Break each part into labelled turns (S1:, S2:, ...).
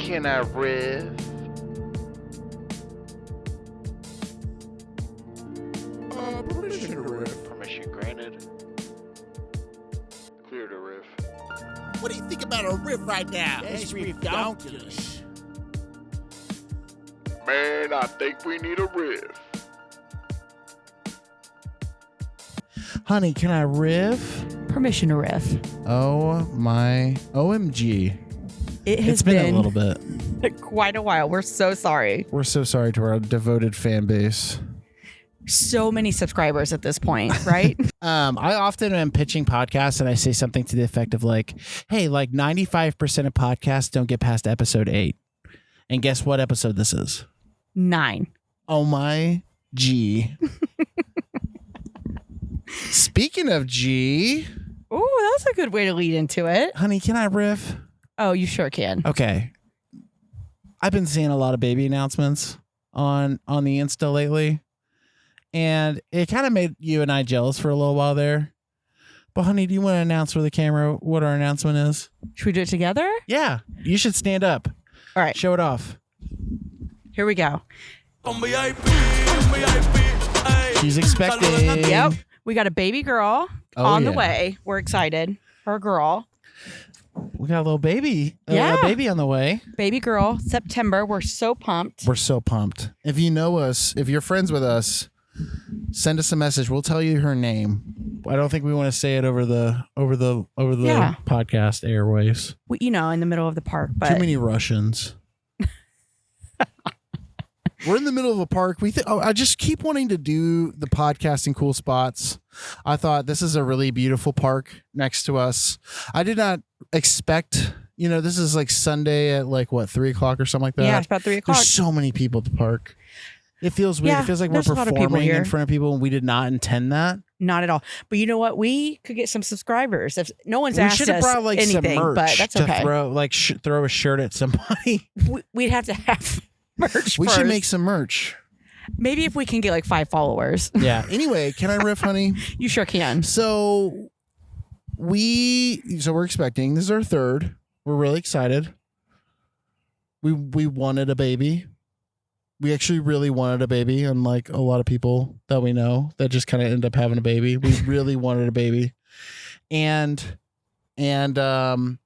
S1: can I riff?
S2: Permission to riff.
S1: Permission granted. Clear to riff.
S2: What do you think about a riff right now?
S3: That's riff-donkulous.
S1: Man, I think we need a riff.
S3: Honey, can I riff?
S4: Permission to riff.
S3: Oh my OMG.
S4: It's
S3: been a little bit.
S4: Quite a while. We're so sorry.
S3: We're so sorry to our devoted fan base.
S4: So many subscribers at this point, right?
S3: I often am pitching podcasts and I say something to the effect of like, hey, like 95% of podcasts don't get past episode 8. And guess what episode this is?
S4: 9.
S3: Oh my G. Speaking of G.
S4: Oh, that's a good way to lead into it.
S3: Honey, can I riff?
S4: Oh, you sure can.
S3: Okay. I've been seeing a lot of baby announcements on the Insta lately. And it kind of made you and I jealous for a little while there. But honey, do you want to announce for the camera what our announcement is?
S4: Should we do it together?
S3: Yeah. You should stand up.
S4: All right.
S3: Show it off.
S4: Here we go.
S3: She's expecting.
S4: Yep. We got a baby girl on the
S3: yeah.
S4: way. We're excited. Her girl.
S3: We got a little baby.
S4: Yeah.
S3: A baby on the way.
S4: Baby girl. September. We're so pumped.
S3: We're so pumped. If you know us, if you're friends with us, send us a message. We'll tell you her name. I don't think we want to say it over the
S4: Yeah.
S3: podcast airwaves.
S4: In the middle of the park. But
S3: Too many Russians. We're in the middle of a park. I just keep wanting to do the podcast in cool spots. I thought this is a really beautiful park next to us. I did not expect, this is like Sunday at 3 o'clock or something like that.
S4: Yeah, it's about 3 o'clock.
S3: There's so many people at the park. It feels weird.
S4: Yeah,
S3: it feels like we're
S4: there's a lot of people
S3: performing
S4: here.
S3: in front of people and we did not intend that.
S4: Not at all. But you know what? We could get some subscribers. If no one's
S3: We
S4: asked
S3: should have
S4: us
S3: brought
S4: anything,
S3: some merch
S4: but that's
S3: to
S4: okay.
S3: throw a shirt at somebody.
S4: We'd have to have merch
S3: We
S4: first.
S3: should make some merch.
S4: Maybe if we can get 5 followers.
S3: Yeah. Anyway, can I riff, honey?
S4: You sure can.
S3: So we're expecting, this is our third. We're really excited. We wanted a baby. We actually really wanted a baby, unlike a lot of people that we know that just kind of end up having a baby. We really wanted a baby. And it's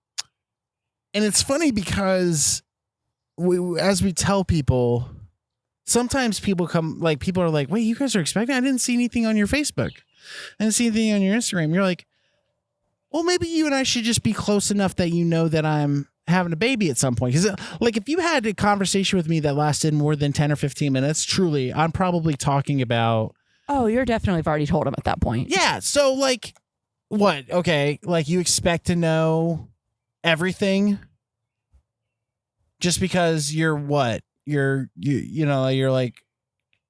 S3: funny because as we tell people, sometimes people are like, wait, you guys are expecting? I didn't see anything on your Facebook. I didn't see anything on your Instagram. You're like, well, maybe you and I should just be close enough that you know that I'm having a baby at some point. Because if you had a conversation with me that lasted more than 10 or 15 minutes, truly, I'm probably talking about.
S4: Oh, you're definitely have already told him at that point.
S3: Yeah. So what? Okay. You expect to know everything just because you're what? You're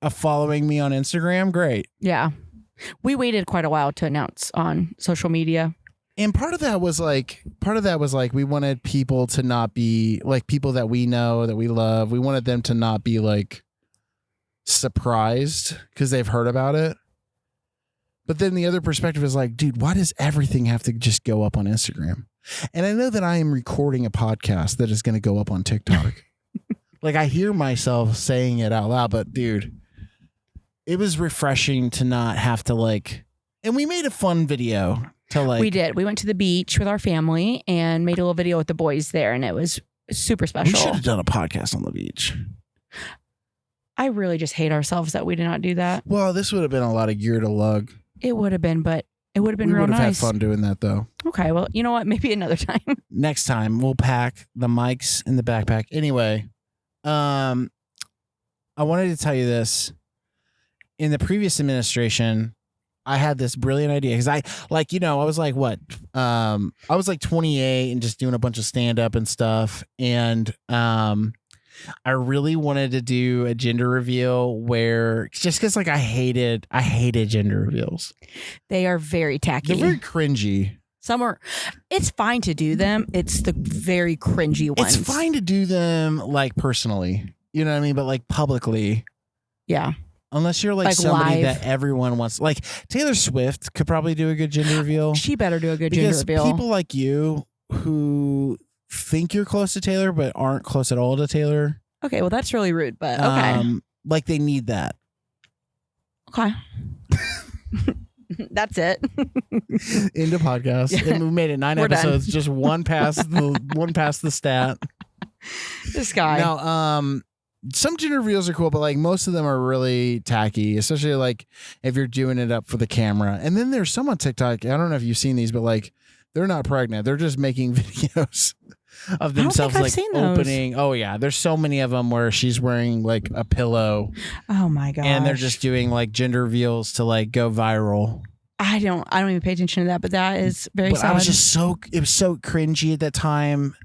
S3: following me on Instagram. Great.
S4: Yeah. We waited quite a while to announce on social media.
S3: And part of that was we wanted people to not be people that we know, that we love. We wanted them to not be surprised because they've heard about it. But then the other perspective is dude, why does everything have to just go up on Instagram? And I know that I am recording a podcast that is going to go up on TikTok. I hear myself saying it out loud, but dude, it was refreshing to not have to and we made a fun video to
S4: We did. We went to the beach with our family and made a little video with the boys there, and it was super special.
S3: We should have done a podcast on the beach.
S4: I really just hate ourselves that we did not do that.
S3: Well, this would have been a lot of gear to lug.
S4: It would have been, but it would have been
S3: We
S4: real
S3: would have
S4: nice.
S3: had fun doing that though.
S4: Okay, well, you know what? Maybe another time.
S3: Next time we'll pack the mics in the backpack. Anyway, I wanted to tell you this. In the previous administration, I had this brilliant idea because I was what? I was 28 and just doing a bunch of stand up and stuff. And I really wanted to do a gender reveal where just because I hated gender reveals.
S4: They are very tacky.
S3: They're very cringy.
S4: It's fine to do them. It's the very cringy ones.
S3: It's fine to do them personally, you know what I mean? But publicly.
S4: Yeah.
S3: Unless you're somebody
S4: live.
S3: that everyone wants. Taylor Swift could probably do a good gender reveal.
S4: She better do a good gender reveal.
S3: People like you who think you're close to Taylor, but aren't close at all to Taylor.
S4: Okay, well, that's really rude, but okay.
S3: Like they need that.
S4: Okay. That's it.
S3: Into podcast.
S4: Yeah.
S3: And we made it 9
S4: We're
S3: episodes,
S4: done.
S3: just one past the stat.
S4: This guy.
S3: Now, some gender reveals are cool, but like most of them are really tacky, especially like if you're doing it up for the camera. And then there's some on TikTok. I don't know if you've seen these, but like they're not pregnant. They're just making videos of themselves like opening. Oh yeah, there's so many of them where she's wearing like a pillow.
S4: Oh my god.
S3: And they're just doing like gender reveals to like go viral.
S4: I don't even pay attention to that, but that is very
S3: But
S4: sad.
S3: I was just it was so cringy at that time.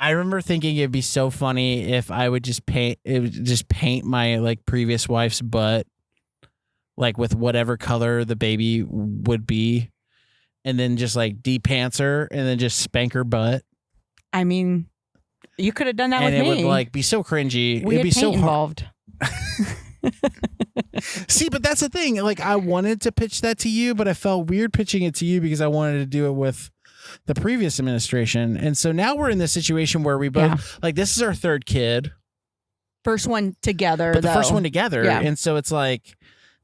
S3: I remember thinking it'd be so funny if I would just paint my like previous wife's butt like with whatever color the baby would be, and then just like de-pants her and then just spank her butt.
S4: I mean, you could have done that with me.
S3: And it would like be so cringy.
S4: We
S3: It'd
S4: had
S3: be
S4: paint
S3: so
S4: involved.
S3: See, but that's the thing. Like I wanted to pitch that to you, but I felt weird pitching it to you because I wanted to do it with the previous administration. And so now we're in this situation where we both like this is our third kid.
S4: First one together.
S3: But the
S4: though.
S3: first one together.
S4: Yeah.
S3: And so it's like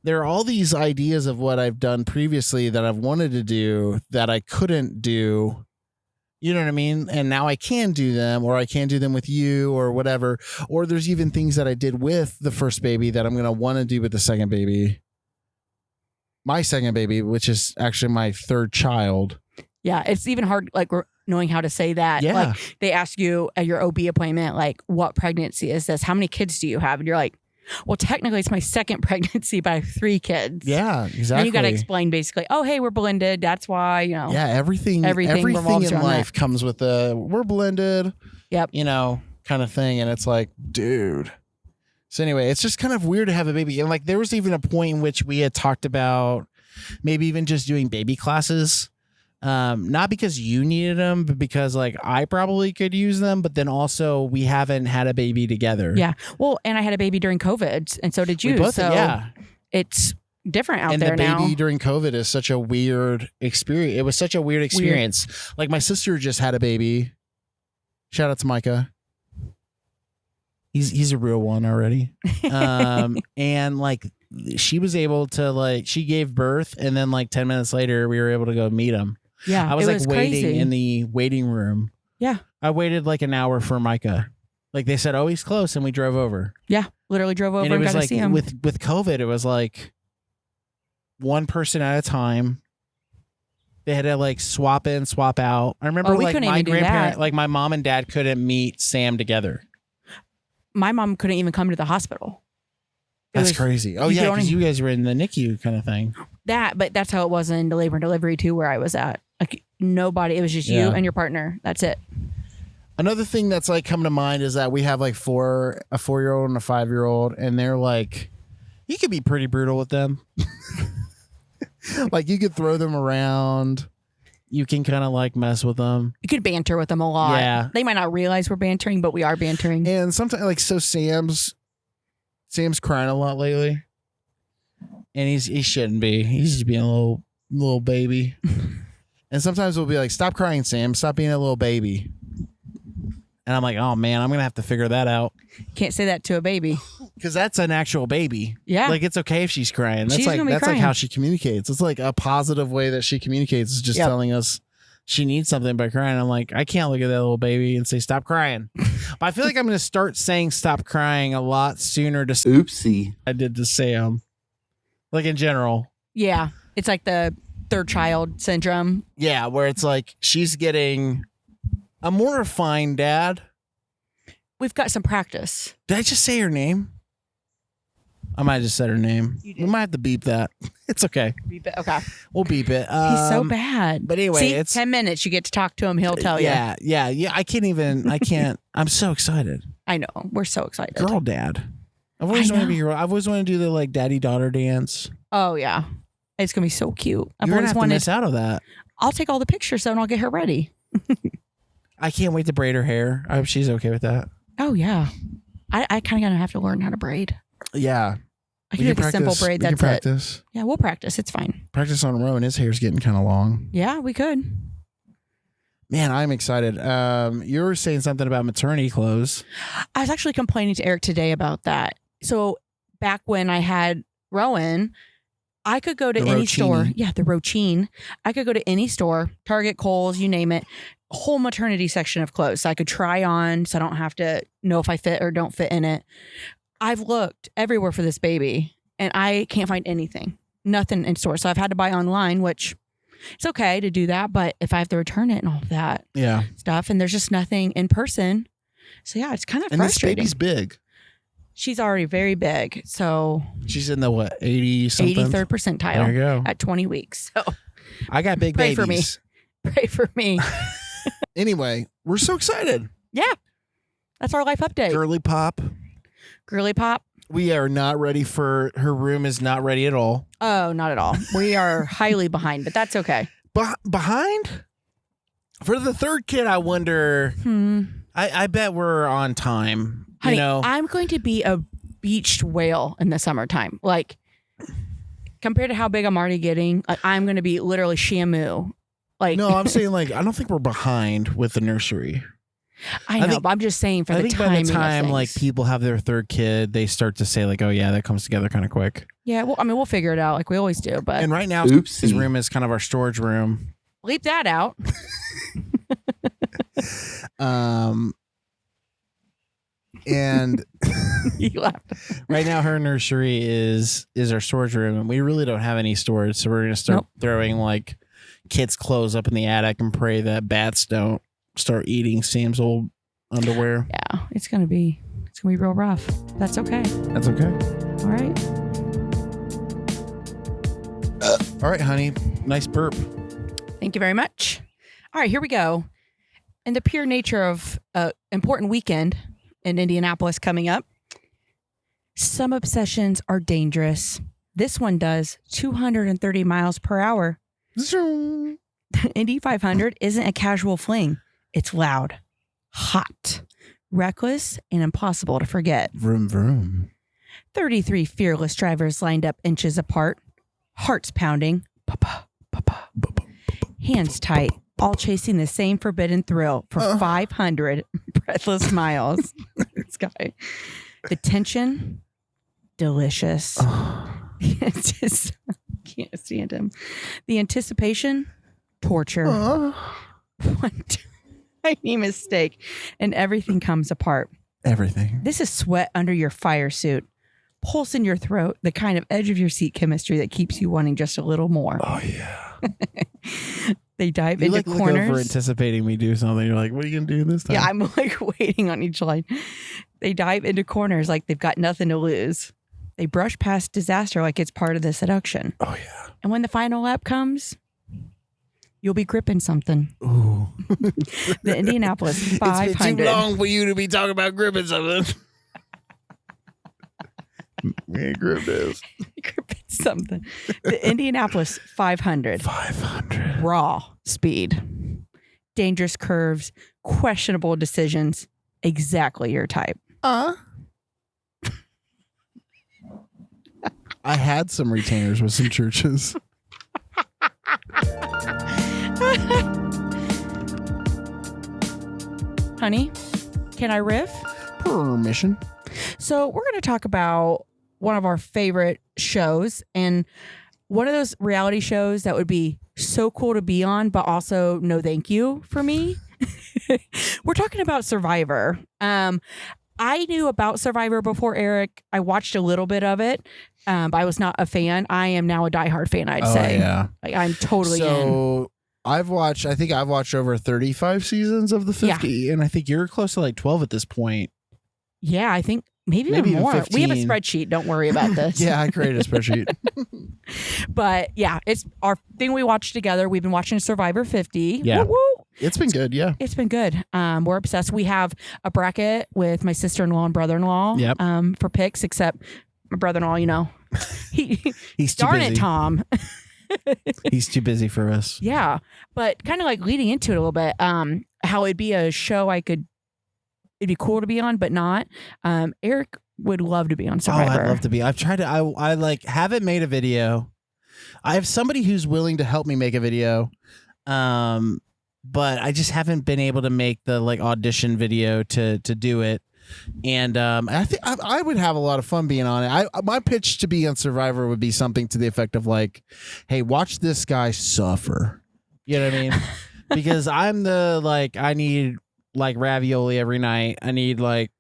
S3: there are all these ideas of what I've done previously that I've wanted to do that I couldn't do. You know what I mean? And now I can do them, or I can do them with you or whatever. Or there's even things that I did with the first baby that I'm going to want to do with the second baby. My second baby, which is actually my third child.
S4: Yeah, it's even hard, like knowing how to say that.
S3: Yeah.
S4: Like they ask you at your OB appointment, like, what pregnancy is this? How many kids do you have? And you're like, well, technically it's my second pregnancy, but I have 3 kids.
S3: Yeah, exactly.
S4: And you got to explain basically, oh, hey, we're blended. That's why, you know.
S3: Yeah, everything
S4: revolves
S3: in
S4: around
S3: life
S4: that.
S3: comes with we're blended.
S4: Yep.
S3: You know, kind of thing. And it's like, dude. So anyway, it's just kind of weird to have a baby. And like there was even a point in which we had talked about maybe even just doing baby classes. Not because you needed them, but because like I probably could use them, but then also we haven't had a baby together.
S4: Yeah. Well, and I had a baby during COVID, and so did you.
S3: We both,
S4: so
S3: yeah.
S4: it's different out
S3: and
S4: there
S3: the baby
S4: now.
S3: during COVID is such a weird experience. It was such a weird experience. Like my sister just had a baby. Shout out to Micah. He's a real one already. And like she was able to like she gave birth, and then like 10 minutes later we were able to go meet him.
S4: Yeah.
S3: I was
S4: it
S3: like waiting
S4: crazy.
S3: in the waiting room.
S4: Yeah.
S3: I waited like an hour for Micah. Like they said, oh, he's close, and we drove over.
S4: Yeah. Literally drove over
S3: And it
S4: and
S3: was
S4: got
S3: like
S4: to see him.
S3: with COVID, it was like one person at a time. They had to like swap in, swap out. I remember
S4: we
S3: like
S4: couldn't
S3: my
S4: even do
S3: grandparent,
S4: that.
S3: like my mom and dad couldn't meet Sam together.
S4: My mom couldn't even come to the hospital.
S3: That's crazy. Oh
S4: you
S3: yeah,
S4: could
S3: because
S4: only-
S3: you guys were in the NICU kind of thing.
S4: But that's how it was in the labor and delivery too, where I was at. Like nobody, it was just you
S3: Yeah.
S4: and your partner. That's it.
S3: Another thing that's like come to mind is that we have like a 4-year-old and a 5-year-old, and they're like, you could be pretty brutal with them. Like you could throw them around. You can kind of like mess with them.
S4: You could banter with them a lot.
S3: Yeah.
S4: They might not realize we're bantering, but we are bantering.
S3: And sometimes like so Sam's crying a lot lately. And he shouldn't be. He's just being a little baby. And sometimes we'll be like, stop crying, Sam. Stop being a little baby. And I'm like, oh man, I'm going to have to figure that out.
S4: Can't say that to a baby.
S3: Because that's an actual baby.
S4: Yeah.
S3: Like it's okay if she's crying. That's
S4: She's
S3: like
S4: gonna be
S3: that's
S4: crying.
S3: like how she communicates. It's like a positive way that she communicates is just
S4: Yep.
S3: telling us she needs something by crying. I'm like, I can't look at that little baby and say stop crying. But I feel like I'm going to start saying stop crying a lot sooner to
S1: Oopsie.
S3: I did to Sam. Like in general.
S4: Yeah. It's like the third child syndrome.
S3: Yeah, where it's like she's getting a more refined dad.
S4: We've got some practice.
S3: Did I just say her name? I might have just said her name.
S4: You did.
S3: We might have to beep that. It's okay.
S4: Okay.
S3: We'll beep it.
S4: He's so bad.
S3: But anyway,
S4: See,
S3: it's
S4: 10 minutes you get to talk to him. He'll tell you.
S3: Yeah. I can't. I'm so excited.
S4: I know. We're so excited.
S3: Girl dad. I've always
S4: I
S3: wanted to be
S4: know.
S3: girl. I've always wanted to do the like daddy daughter dance.
S4: Oh, yeah. It's going to be so cute. I've
S3: You're gonna
S4: always
S3: have to
S4: wanted.
S3: miss out of that.
S4: I'll take all the pictures though and I'll get her ready.
S3: I can't wait to braid her hair. I hope she's okay with that.
S4: Oh, yeah. I kind of going to have to learn how to braid.
S3: Yeah.
S4: I can do like a simple braid.
S3: We can
S4: That's it.
S3: practice.
S4: Yeah, we'll practice. It's fine.
S3: Practice on Rowan. His hair's getting kind of long.
S4: Yeah, we could.
S3: Man, I'm excited. You were saying something about maternity clothes.
S4: I was actually complaining to Eric today about that. So back when I had Rowan, I could go to any store. Yeah, the Rochine. I could go to any store, Target, Kohl's, you name it, whole maternity section of clothes. So I could try on so I don't have to know if I fit or don't fit in it. I've looked everywhere for this baby and I can't find anything. Nothing in store. So I've had to buy online, which it's okay to do that. But if I have to return it and all of that stuff, and there's just nothing in person. So yeah, it's kind of frustrating.
S3: And this baby's big.
S4: She's already very big. So
S3: she's in the 80-something?
S4: 83rd percentile.
S3: There you go.
S4: At 20 weeks. So
S3: I got big
S4: pray
S3: babies.
S4: for me. Pray for me.
S3: Anyway, we're so excited.
S4: Yeah. That's our life update.
S3: Girly pop.
S4: We
S3: are not ready for her room is not ready at all.
S4: Oh, not at all. We are highly behind, but that's okay.
S3: Behind? For the third kid, I wonder. I bet we're on time.
S4: Honey,
S3: you know?
S4: I'm going to be a beached whale in the summertime. Like, compared to how big I'm already getting, I'm going to be literally Shamu. Like,
S3: no, I'm saying like I don't think we're behind with the nursery.
S4: I know, but I'm just saying for the timing. By the time
S3: like people have their third kid, they start to say like, oh yeah, that comes together kind of quick.
S4: Yeah, well, I mean, we'll figure it out like we always do. But
S3: and right now, his room is kind of our storage room.
S4: Leave that out.
S3: And
S4: you laughed.
S3: Right now, her nursery is our storage room, and we really don't have any storage. So we're gonna start throwing like kids' clothes up in the attic and pray that bats don't start eating Sam's old underwear.
S4: Yeah, it's gonna be real rough. That's okay.
S3: That's okay.
S4: All right.
S3: All right, honey. Nice burp.
S4: Thank you very much. All right, here we go. In the pure nature of an important weekend in Indianapolis coming up, some obsessions are dangerous. This one does 230 miles per hour. The Indy 500 isn't a casual fling. It's loud, hot, reckless, and impossible to forget.
S3: Vroom, vroom.
S4: 33 fearless drivers lined up inches apart, hearts pounding, hands tight, all chasing the same forbidden thrill for 500 breathless miles. This guy. The tension, delicious. It's just, can't stand him. The anticipation, torture. One tiny mistake and everything comes apart.
S3: Everything.
S4: This is sweat under your fire suit, pulse in your throat, the kind of edge of your seat chemistry that keeps you wanting just a little more.
S3: Oh, yeah.
S4: They dive into corners.
S3: Look over anticipating me do something. You're like, what are you going to do this time?
S4: Yeah, I'm like waiting on each line. They dive into corners like they've got nothing to lose. They brush past disaster like it's part of the seduction.
S3: Oh, yeah.
S4: And when the final lap comes, you'll be gripping something.
S3: Ooh.
S4: The Indianapolis 500.
S3: It's been too long for you to be talking about gripping something. We ain't grip this.
S4: Gripping something. The Indianapolis 500.
S3: 500.
S4: Raw speed. Dangerous curves. Questionable decisions. Exactly your type.
S3: I had some retainers with some churches.
S4: Honey, can I riff?
S3: Permission.
S4: So we're going to talk about one of our favorite shows, and one of those reality shows that would be so cool to be on, but also no thank you for me. We're talking about Survivor. I knew about Survivor before Eric. I watched a little bit of it, but I was not a fan. I am now a diehard fan, I'd say.
S3: Yeah.
S4: Like, I'm totally in.
S3: I think I've watched over 35 seasons of the 50, and I think you're close to like 12 at this point.
S4: Yeah, I think maybe even more.
S3: 15.
S4: We have a spreadsheet. Don't worry about this.
S3: Yeah, I created a spreadsheet.
S4: But yeah, it's our thing we watched together. We've been watching Survivor 50.
S3: Yeah.
S4: Woo, woo.
S3: It's been good, yeah.
S4: It's been good. We're obsessed. We have a bracket with my sister-in-law and brother-in-law for picks, except my brother-in-law, you know, he's too
S3: busy.
S4: Darn it, Tom.
S3: He's too busy for us.
S4: Yeah. But kind of like leading into it a little bit, how it'd be a show it'd be cool to be on, but not. Eric would love to be on Survivor.
S3: Oh, I'd love to be. I've tried to, I like haven't made a video. I have somebody who's willing to help me make a video. but I just haven't been able to make the like audition video to do it. And I think I would have a lot of fun being on it. My pitch to be on Survivor would be something to the effect of like, hey, watch this guy suffer. You know what I mean? Because I'm the like, I need like ravioli every night. I need like,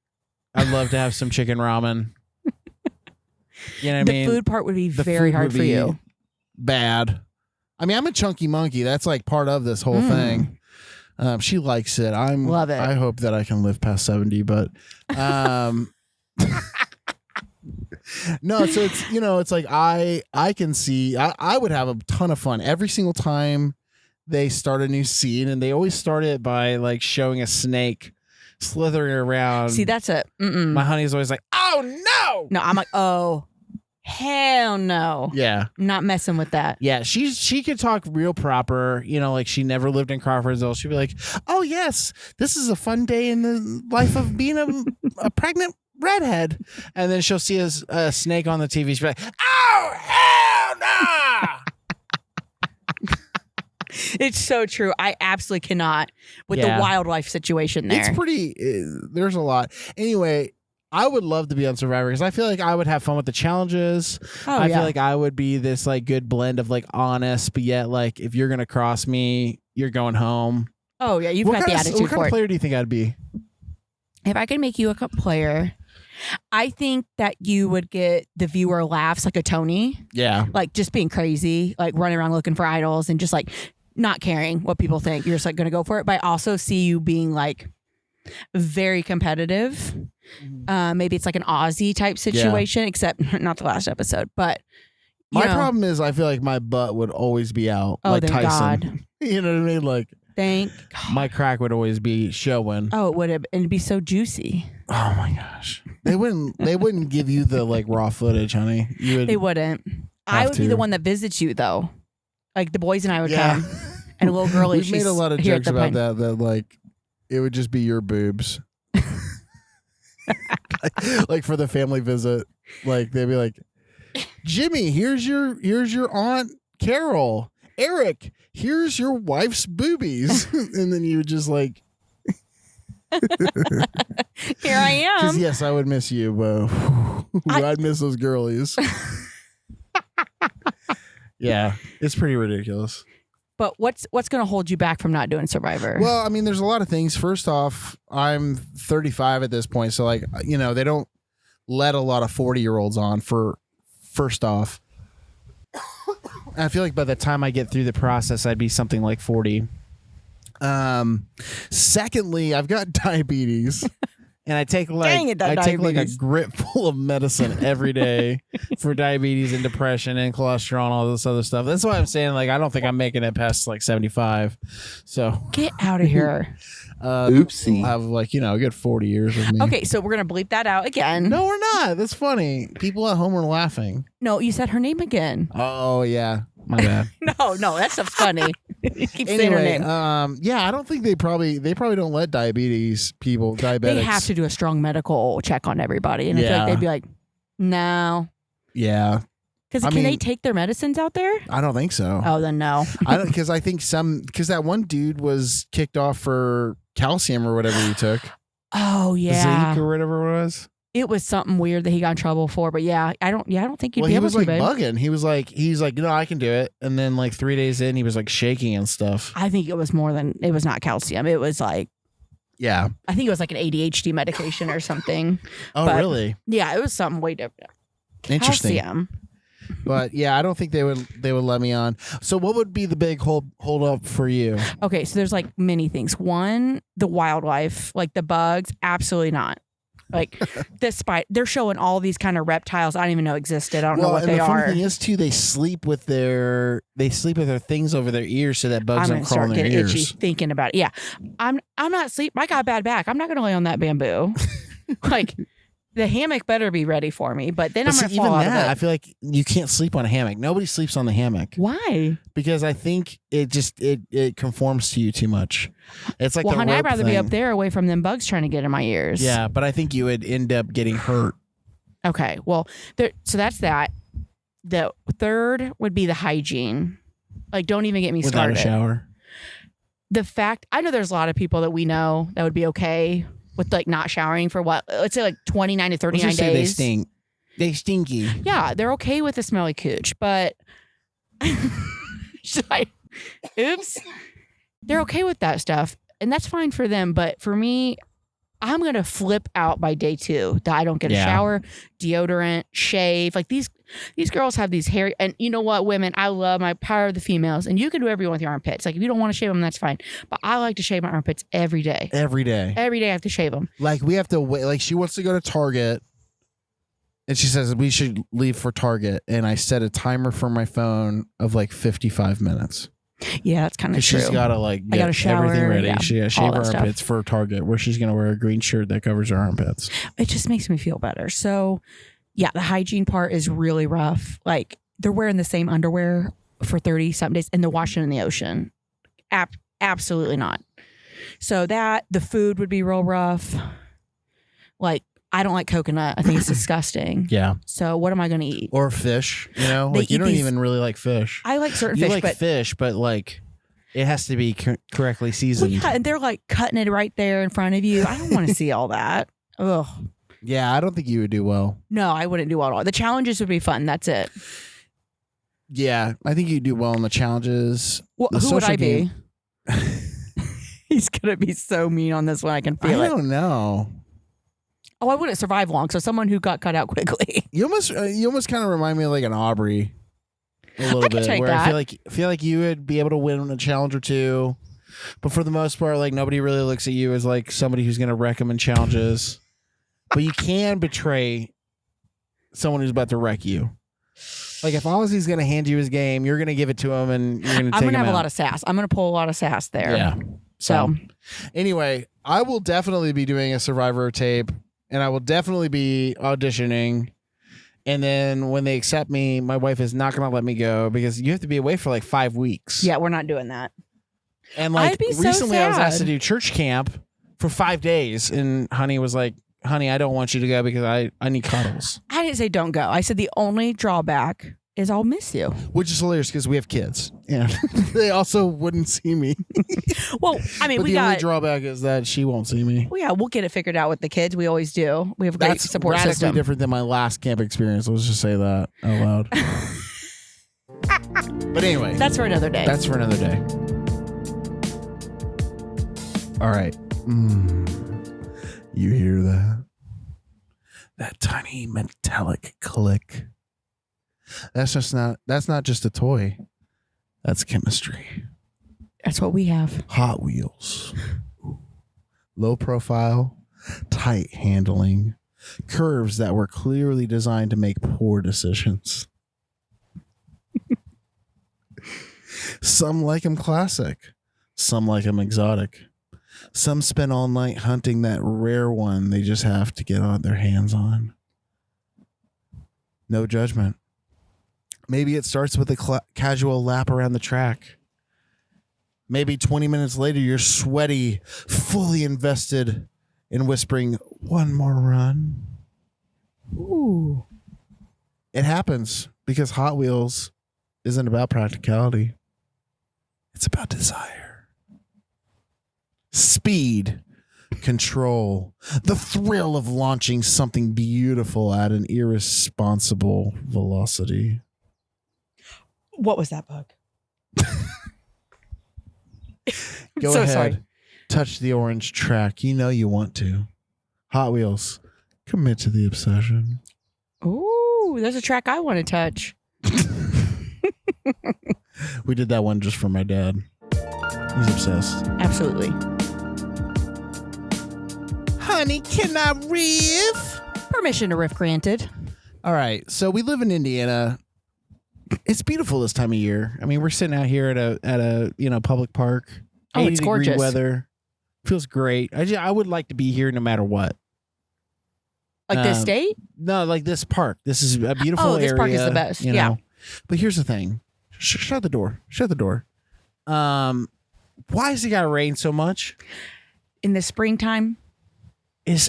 S3: I'd love to have some chicken ramen. You know what I mean?
S4: The food part would be very hard for you.
S3: Bad. I mean, I'm a chunky monkey. That's like part of this whole thing. She likes it.
S4: Love it.
S3: I hope that I can live past 70, but no. So it's it's like I can see. I would have a ton of fun every single time they start a new scene, and they always start it by like showing a snake slithering around.
S4: See, that's it.
S3: My honey's always like, "Oh no!"
S4: No, I'm like, oh. Hell no.
S3: Yeah.
S4: Not messing with that.
S3: Yeah, she could talk real proper, like she never lived in Crawfordsville. She'd be like, "Oh yes, this is a fun day in the life of being a pregnant redhead." And then she'll see a snake on the TV. She'll be like, "Oh hell no!"
S4: It's so true. I absolutely cannot with the wildlife situation there.
S3: It's pretty. There's a lot. Anyway. I would love to be on Survivor because I feel like I would have fun with the challenges. I feel like I would be this like good blend of like honest, but yet like if you're gonna cross me, you're going home.
S4: Oh yeah, you've got the attitude for it.
S3: What kind of player do you think I'd be?
S4: If I could make you a player, I think that you would get the viewer laughs like a Tony.
S3: Yeah,
S4: like just being crazy, like running around looking for idols and just like not caring what people think. You're just like gonna go for it. But I also see you being like very competitive. Maybe it's like an Aussie type situation, except not the last episode. But
S3: my problem is I feel like my butt would always be out, like
S4: thank
S3: Tyson.
S4: God.
S3: You know what I mean? Like,
S4: thank God.
S3: My crack would always be showing.
S4: Oh, it would have, and it'd be so juicy.
S3: Oh my gosh, they wouldn't give you the like raw footage, honey.
S4: They wouldn't. I would be the one that visits you though. Like the boys and I would come, and a little girlie.
S3: We've made a lot of jokes about that. That like it would just be your boobs. Like for the family visit, like they'd be like, "Jimmy, here's your aunt Carol. Erik, here's your wife's boobies," and then you would just like,
S4: "Here I am."
S3: Yes, I would miss you, but I'd miss those girlies. Yeah, it's pretty ridiculous.
S4: But what's going to hold you back from not doing Survivor?
S3: Well, I mean, there's a lot of things. First off, I'm 35 at this point. So like, they don't let a lot of 40-year-olds on first off. I feel like by the time I get through the process, I'd be something like 40. Secondly, I've got diabetes. And I take like a grip full of medicine every day for diabetes and depression and cholesterol and all this other stuff. That's why I'm saying like I don't think I'm making it past like 75. So
S4: get out of here.
S3: Oopsie. I have like a good 40 years of me.
S4: Okay, so we're gonna bleep that out again.
S3: No, we're not. That's funny. People at home are laughing.
S4: No, you said her name again.
S3: Oh yeah. My bad.
S4: No, that stuff's funny. Keep saying her name.
S3: I don't think they probably don't let diabetics.
S4: They have to do a strong medical check on everybody, and I feel like they'd be like, no.
S3: Yeah.
S4: Because can they take their medicines out there?
S3: I don't think so.
S4: Oh, then no.
S3: I don't because I think because that one dude was kicked off for calcium or whatever he took.
S4: Oh yeah,
S3: zinc or whatever it was.
S4: It was something weird that he got in trouble for, but I don't think you'd be able to.
S3: He was like bugging. He's like, no, I can do it. And then like 3 days in, he was like shaking and stuff.
S4: I think it was more than it was not calcium. It was like,
S3: I
S4: think it was like an ADHD medication or something.
S3: Oh, really?
S4: Yeah, it was something way different.
S3: Interesting.
S4: Calcium.
S3: But I don't think they would let me on. So what would be the big hold up for you?
S4: Okay, so there's like many things. One, the wildlife, like the bugs, absolutely not. Like they're showing all these kind of reptiles I don't even know existed. I don't know what they are.
S3: And the funny thing is too, they sleep with their things over their ears so that bugs don't crawl in their ears. I'm gonna start getting itchy
S4: thinking about it. Yeah, I'm not sleep. I got a bad back. I'm not gonna lay on that bamboo. Like the hammock better be ready for me. But then I'm gonna fall out of it.
S3: I feel like you can't sleep on a hammock. Nobody sleeps on the hammock.
S4: Why?
S3: Because I think it conforms to you too much. It's like
S4: honey, I'd rather be up there away from them bugs trying to get in my ears.
S3: Yeah, but I think you would end up getting hurt.
S4: Okay, well, so that's that. The third would be the hygiene. Like, don't even get me started.
S3: Without a shower.
S4: the fact, I know there's a lot of people that we know that would be okay with like not showering for what, let's say like 29 to 39
S3: Let's just
S4: days.
S3: say they stink. They stinky.
S4: Yeah, they're okay with a smelly cooch, but oops. They're okay with that stuff. And that's fine for them. But for me, I'm going to flip out by day 2 that I don't get a shower, deodorant, shave. Like these girls have these hairy, and you know what, women, I love my power of the females, and you can do whatever you want with your armpits. Like if you don't want to shave them, that's fine. But I like to shave my armpits every day.
S3: Every day.
S4: Every day I have to shave them.
S3: Like we have to wait. Like she wants to go to Target and she says we should leave for Target. And I set a timer for my phone of like 55 minutes.
S4: Yeah, that's kind of true.
S3: She's got to like get
S4: shower,
S3: everything ready.
S4: yeah,
S3: She got to shave her
S4: stuff.
S3: armpits for Target, where she's going to wear a green shirt that covers her armpits.
S4: It just makes me feel better. So yeah, the hygiene part is really rough. Like they're wearing the same underwear for 30 something days and they're washing in the ocean. Absolutely not. So the food would be real rough. Like I don't like coconut. I think it's disgusting.
S3: Yeah.
S4: So what am I going to eat?
S3: Or fish, you know?
S4: They
S3: Like you
S4: eat
S3: don't
S4: these-
S3: even really like fish.
S4: I like certain
S3: You
S4: fish,
S3: like
S4: but
S3: fish, but like it has to be correctly
S4: well,
S3: seasoned.
S4: yeah, and they're like cutting it right there in front of you. I don't want to see all that. Ugh.
S3: Yeah, I don't think you would do well.
S4: No, I wouldn't do well at all. The challenges would be fun. That's it.
S3: Yeah, I think you'd do well in the challenges.
S4: Well,
S3: The
S4: who would
S3: social
S4: I be?
S3: game-
S4: He's going to be so mean on this one. I can
S3: I
S4: feel it.
S3: don't know.
S4: Oh, I wouldn't survive long. So someone who got cut out quickly.
S3: You almost kind of remind me of like an Aubrey a little
S4: could
S3: bit,
S4: take
S3: where
S4: that.
S3: I feel like you would be able to win a challenge or two, but for the most part, like nobody really looks at you as like somebody who's going to wreck them in challenges. But you can betray someone who's about to wreck you. Like if Ozzy's going to hand you his game, you're going to give it to him, and you're going to.
S4: I'm
S3: going to
S4: have a lot of sass. I'm going to pull a lot of sass there.
S3: Yeah.
S4: So
S3: Anyway, I will definitely be doing a Survivor tape, and I will definitely be auditioning. And then when they accept me, my wife is not going to let me go because you have to be away for like 5 weeks.
S4: yeah, we're not doing that.
S3: And like
S4: I'd be so
S3: recently I was asked to
S4: sad.
S3: do church camp for 5 days, and Honey was like, "Honey, I don't want you to go because I need cuddles."
S4: I didn't say don't go. I said the only drawback is I'll miss you.
S3: Which is hilarious because we have kids. Yeah. They also wouldn't see me.
S4: Well, I mean,
S3: But
S4: we
S3: the only
S4: got.
S3: drawback is that she won't see me.
S4: Well, yeah, we'll get it figured out with the kids. We always do. We have a great
S3: That's
S4: support
S3: radically
S4: system.
S3: different than my last camp experience. Let's just say that out loud. But anyway,
S4: That's for another day.
S3: that's for another day. All right. You hear that? That tiny metallic click. That's not just a toy. That's chemistry.
S4: That's what we have.
S3: Hot Wheels. Low profile, tight handling, curves that were clearly designed to make poor decisions. Some like them classic. Some like them exotic. Some spend all night hunting that rare one they just have to get on their hands on. No judgment. Maybe it starts with a casual lap around the track. Maybe 20 minutes later, you're sweaty, fully invested in whispering, "One more run."
S4: Ooh.
S3: It happens because Hot Wheels isn't about practicality. It's about desire. Speed, control, the thrill of launching something beautiful at an irresponsible velocity.
S4: What was that bug?
S3: Go
S4: so
S3: ahead.
S4: sorry.
S3: Touch the orange track. You know you want to. Hot Wheels, commit to the obsession.
S4: Ooh, there's a track I want to touch.
S3: We did that one just for my dad. He's obsessed.
S4: Absolutely.
S3: Honey, can I riff?
S4: Permission to riff granted.
S3: All right. So we live in Indiana. It's beautiful this time of year. I mean, we're sitting out here at a public park.
S4: Oh, it's
S3: 80-degree
S4: gorgeous.
S3: weather. Feels great. I would like to be here no matter what.
S4: Like this state?
S3: No, like this park. This is a beautiful area.
S4: This park is the best.
S3: you
S4: Yeah.
S3: know. But here's the thing. Shut the door. Shut the door. Why has it got to rain so much?
S4: In the springtime?
S3: It's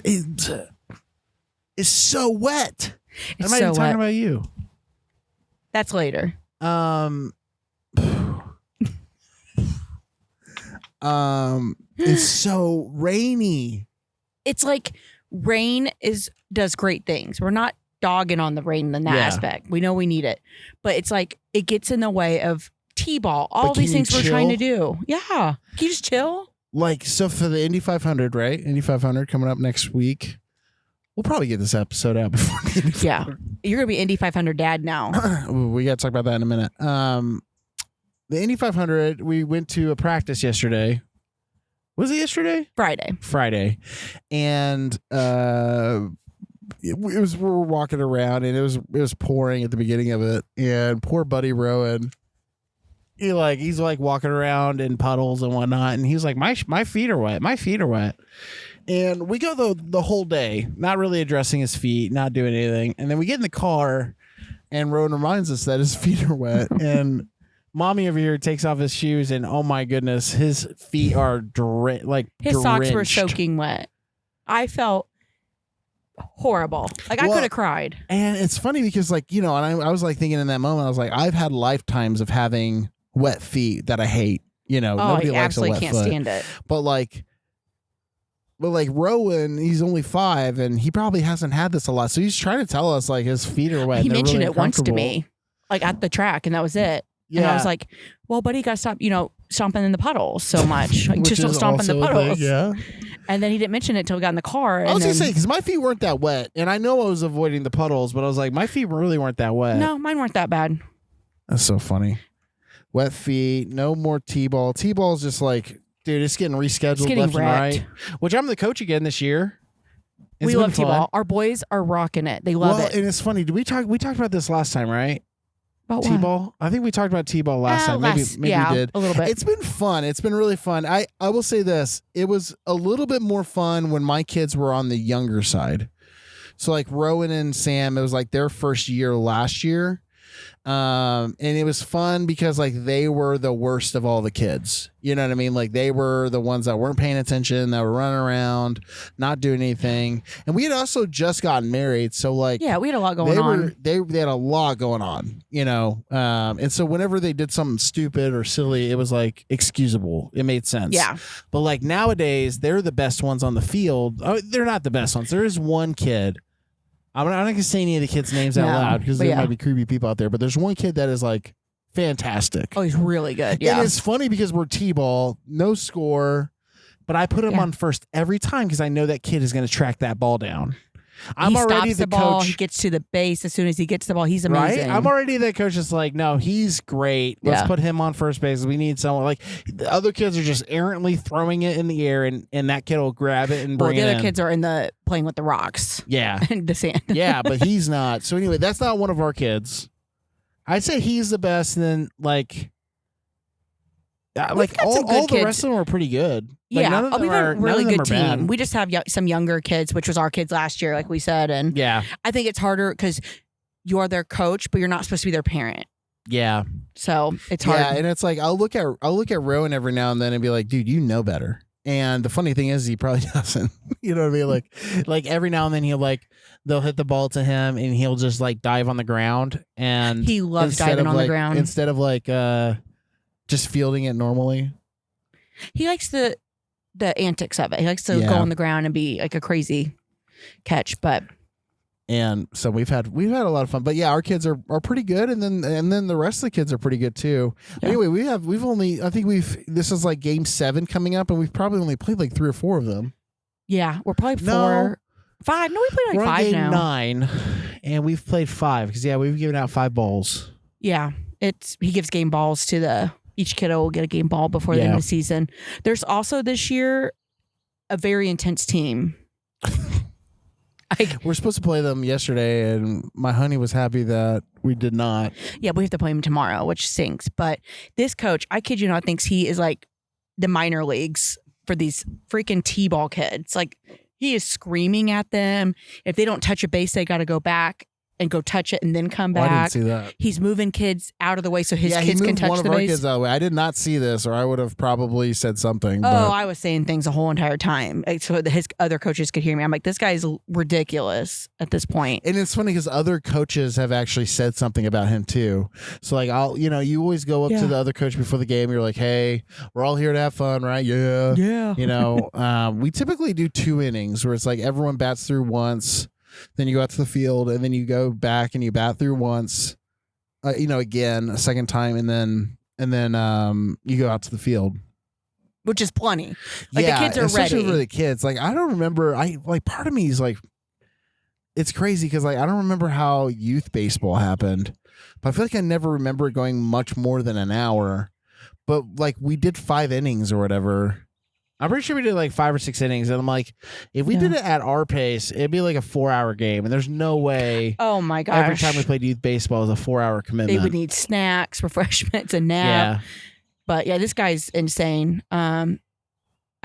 S3: so wet.
S4: It's
S3: I'm not
S4: so
S3: even talking
S4: wet.
S3: about you.
S4: That's later.
S3: It's so rainy.
S4: It's like rain does great things. We're not dogging on the rain in that aspect. We know we need it. But it's like it gets in the way of T-ball. All these things we're trying to do. Yeah. Can you just chill?
S3: Like, so for the Indy 500, right? Indy 500 coming up next week. We'll probably get this episode out before the Indy 500.
S4: Yeah. You're going to be Indy 500 dad now.
S3: We got to talk about that in a minute. The Indy 500, we went to a practice yesterday. Was it yesterday? Friday. And we were walking around and it was pouring at the beginning of it. And poor buddy Rowan, he's like walking around in puddles and whatnot. And he's like, my feet are wet. My feet are wet. And we go the whole day, not really addressing his feet, not doing anything. And then we get in the car and Rowan reminds us that his feet are wet. And Mommy over here takes off his shoes and oh my goodness, his feet are
S4: his socks were soaking wet. I felt horrible. I could have cried.
S3: And it's funny because and I was like thinking in that moment, I was like, I've had lifetimes of having wet feet that I hate. Nobody likes a wet foot.
S4: Can't stand it.
S3: But Rowan, he's only 5 and he probably hasn't had this a lot. So he's trying to tell us his feet are wet.
S4: He mentioned it once to me, at the track, and that was it. Yeah. And I was like, well, buddy, you got to stop, stomping in the puddles so much. Just don't stomp in the puddles.
S3: Yeah.
S4: And then he didn't mention it until we got in the car.
S3: I was going to say, because my feet weren't that wet. And I know I was avoiding the puddles, but I was like, my feet really weren't that wet.
S4: No, mine weren't that bad.
S3: That's so funny. Wet feet, no more T-ball. T-ball's just dude, it's getting rescheduled left and right. Which I'm the coach again this year.
S4: We love T-ball. Our boys are rocking it. They love it.
S3: And it's funny. We talked about this last time, right?
S4: About
S3: T-ball? I think we talked about T-ball last time. Maybe we did.
S4: A little bit.
S3: It's been fun. It's been really fun. I will say this. It was a little bit more fun when my kids were on the younger side. So Rowan and Sam, it was their first year last year. And it was fun because they were the worst of all the kids. You know what I mean? They were the ones that weren't paying attention, that were running around, not doing anything. And we had also just gotten married, so we had
S4: a lot going on.
S3: They had a lot going on, and so whenever they did something stupid or silly, it was excusable. It made sense.
S4: Yeah.
S3: But nowadays, they're the best ones on the field. Oh, they're not the best ones. There is one kid. I'm not going to say any of the kids' names out loud because there might be creepy people out there. But there's one kid that is fantastic.
S4: Oh, he's really good. Yeah.
S3: And it's funny because we're T-ball, no score, but I put him on first every time because I know that kid is going to track that ball down. I'm already the
S4: ball.
S3: coach.
S4: He gets to the base as soon as he gets the ball. He's amazing.
S3: Right? I'm already the coach that's no, he's great. Let's put him on first base. We need someone. The other kids are just errantly throwing it in the air, and that kid will grab it and bring it in.
S4: The other kids are playing with the rocks.
S3: Yeah.
S4: And the sand.
S3: Yeah, but he's not. So anyway, that's not one of our kids. I'd say he's the best, and then all the rest of them are pretty good.
S4: None of them we've a really good team. Bad. We just have some younger kids, which was our kids last year, like we said. And I think it's harder because you are their coach, but you're not supposed to be their parent.
S3: Yeah.
S4: So it's hard.
S3: Yeah, and it's I'll look at Rowan every now and then and be like, dude, you know better. And the funny thing is, he probably doesn't. You know what I mean? Like every now and then they'll hit the ball to him and he'll just dive on the ground. And
S4: he loves diving on the ground
S3: instead of just fielding it normally.
S4: He likes the antics of it. He likes to go on the ground and be a crazy catch.
S3: And so we've had a lot of fun. But yeah, our kids are pretty good, and then the rest of the kids are pretty good too. Yeah. Anyway, this is game 7 coming up, and we've probably only played 3 or 4 of them.
S4: Yeah, we're probably 4, 5. No, we played
S3: we're
S4: 5
S3: on game
S4: now.
S3: 9, and we've played 5 because we've given out 5 balls.
S4: Yeah, he gives game balls to each kiddo will get a game ball before the end of the season. There's also this year a very intense team.
S3: We're supposed to play them yesterday, and my honey was happy that we did not.
S4: Yeah, we have to play them tomorrow, which stinks. But this coach, I kid you not, thinks he is the minor leagues for these freaking T-ball kids. He is screaming at them. If they don't touch a base, they got to go back. and go touch it and then come
S3: Oh, I didn't
S4: back.
S3: see that.
S4: He's moving kids out of the way so his
S3: Yeah,
S4: kids
S3: he
S4: can
S3: moved one
S4: touch
S3: of
S4: the
S3: our
S4: base.
S3: kids out of the way. I did not see this, or I would have probably said something.
S4: Oh,
S3: but
S4: I was saying things the whole entire time so that his other coaches could hear me. I'm like, this guy's ridiculous at this point.
S3: And it's funny because other coaches have actually said something about him too. So like, you always go up to the other coach before the game. You're like, hey, we're all here to have fun, right? Yeah.
S4: Yeah.
S3: We typically do 2 innings where it's like everyone bats through once, then you go out to the field, and then you go back and you bat through once, again a second time, and then you go out to the field.
S4: Which is plenty. Like the kids are
S3: especially
S4: ready.
S3: for the kids. Like I don't remember. Part of me is like, it's crazy because like I don't remember how youth baseball happened, but I feel like I never remember it going much more than an hour. But like we did 5 innings or whatever. I'm pretty sure we did like 5 or 6 innings, and I'm like, if we did it at our pace, it'd be like a 4-hour game, and there's no way.
S4: Oh my gosh!
S3: Every time we played youth baseball, is a 4-hour commitment.
S4: They would need snacks, refreshments, a nap.
S3: Yeah.
S4: But yeah, this guy's insane. I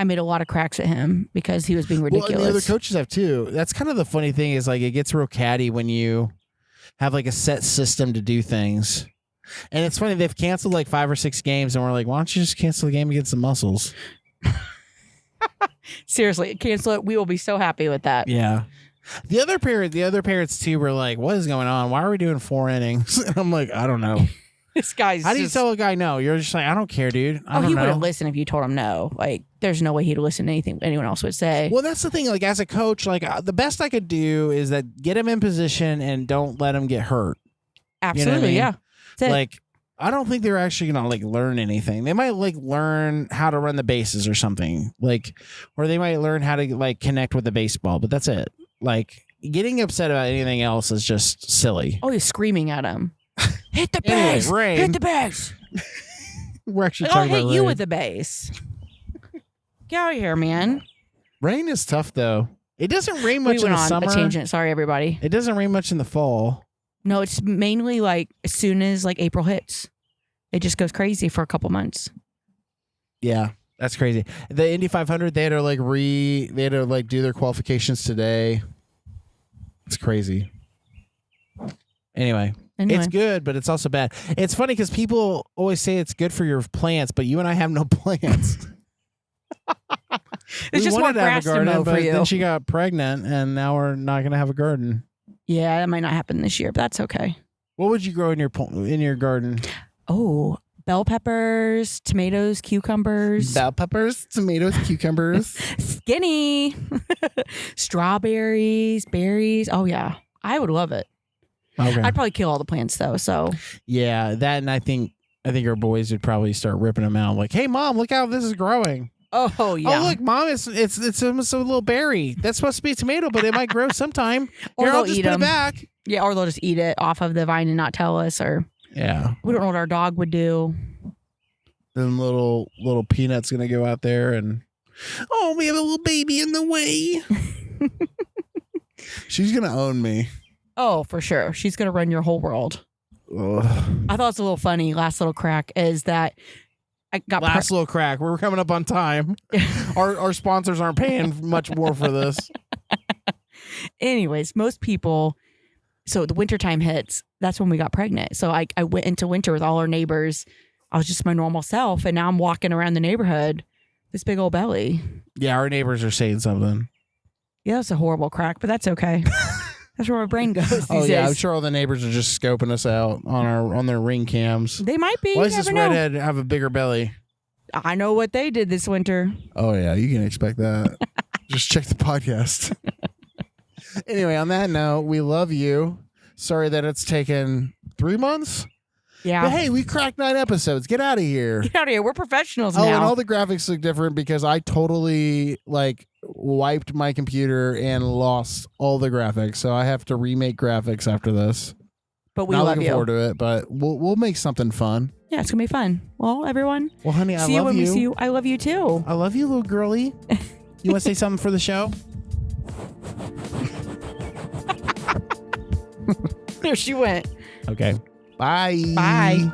S4: made a lot of cracks at him because he was being ridiculous.
S3: Well, and the other coaches have too. That's kind of the funny thing is like it gets real catty when you have like a set system to do things. And it's funny, they've canceled like 5 or 6 games, and we're like, why don't you just cancel the game against the Muscles?
S4: Seriously, cancel it. We will be so happy with that.
S3: Yeah. The other parents too were like, what is going on? Why are we doing 4 innings? And I'm like, I don't know.
S4: This guy's
S3: How do you tell a guy no? You're just like, I don't care, dude. I don't
S4: he
S3: know.
S4: wouldn't listen if you told him no. Like, there's no way he'd listen to anything anyone else would say.
S3: Well, that's the thing. Like, as a coach, like the best I could do is that get him in position and don't let him get hurt.
S4: Absolutely,
S3: you know what I mean?
S4: yeah. That's it.
S3: Like, I don't think they're actually gonna like learn anything. They might like learn how to run the bases or something, like, or they might learn how to like connect with the baseball. But that's it. Like, getting upset about anything else is just silly.
S4: Oh, he's screaming at him. Hit the
S3: Anyway,
S4: base.
S3: Rain.
S4: Hit the base.
S3: We're actually
S4: I'll
S3: talking
S4: hit
S3: about
S4: you
S3: rain.
S4: with the base. Get out of here, man.
S3: Rain is tough though. It doesn't rain much
S4: We
S3: in
S4: went
S3: the
S4: on
S3: summer.
S4: a tangent. Sorry, everybody.
S3: It doesn't rain much in the fall.
S4: No, it's mainly like as soon as like April hits, it just goes crazy for a couple months.
S3: Yeah, that's crazy. The Indy 500, they had to do their qualifications today. It's crazy. Anyway, it's good, but it's also bad. It's funny because people always say it's good for your plants, but you and I have no plants.
S4: It's just more grass to mow for you.
S3: Then she got pregnant, and now we're not going to have a garden.
S4: Yeah, that might not happen this year, but that's okay.
S3: What would you grow in your garden?
S4: Oh, bell peppers, tomatoes, cucumbers.
S3: Bell peppers, tomatoes, cucumbers.
S4: Skinny. Strawberries, berries. Oh, yeah. I would love it.
S3: Okay.
S4: I'd probably kill all the plants, though, so.
S3: Yeah, that, and I think our boys would probably start ripping them out. Like, hey, Mom, look how this is growing.
S4: Oh, yeah.
S3: Oh, look, Mom, it's almost a little berry. That's supposed to be a tomato, but it might grow sometime.
S4: Or
S3: Here, I'll
S4: they'll
S3: just
S4: eat
S3: put
S4: them.
S3: it back.
S4: Yeah, or they'll just eat it off of the vine and not tell us, or
S3: Yeah.
S4: we don't know what our dog would do.
S3: Then little Peanut's going to go out there and, oh, we have a little baby in the way. She's going to own me.
S4: Oh, for sure. She's going to run your whole world.
S3: Ugh.
S4: I thought it's a little funny. Last little crack is that I got
S3: Last little crack. We're coming up on time. Our sponsors aren't paying much more for this.
S4: Anyways, most people, so the wintertime hits, that's when we got pregnant. So I went into winter with all our neighbors. I was just my normal self. And now I'm walking around the neighborhood, this big old belly.
S3: Yeah, our neighbors are saying something.
S4: Yeah, that's a horrible crack, but that's okay. That's where my brain goes these
S3: Oh yeah,
S4: days.
S3: I'm sure all the neighbors are just scoping us out on their ring cams.
S4: They might be.
S3: Why
S4: You
S3: does this
S4: never know.
S3: redhead have a bigger belly?
S4: I know what they did this winter.
S3: Oh yeah, you can expect that. Just check the podcast. Anyway, on that note, we love you. Sorry that it's taken 3 months.
S4: Yeah.
S3: But hey, we cracked 9 episodes. Get out of here.
S4: Get out of here. We're professionals
S3: Oh,
S4: now.
S3: and all the graphics look different because I totally wiped my computer and lost all the graphics. So I have to remake graphics after this.
S4: but we
S3: Not
S4: love
S3: looking
S4: you.
S3: forward to it, but we'll make something fun.
S4: Yeah, it's going to be fun. Well, everyone,
S3: Well, honey, I
S4: see you
S3: love
S4: when
S3: you.
S4: we see you. I love you too.
S3: I love you, little girly. You want to say something for the show?
S4: There she went.
S3: Okay. Bye.
S4: Bye.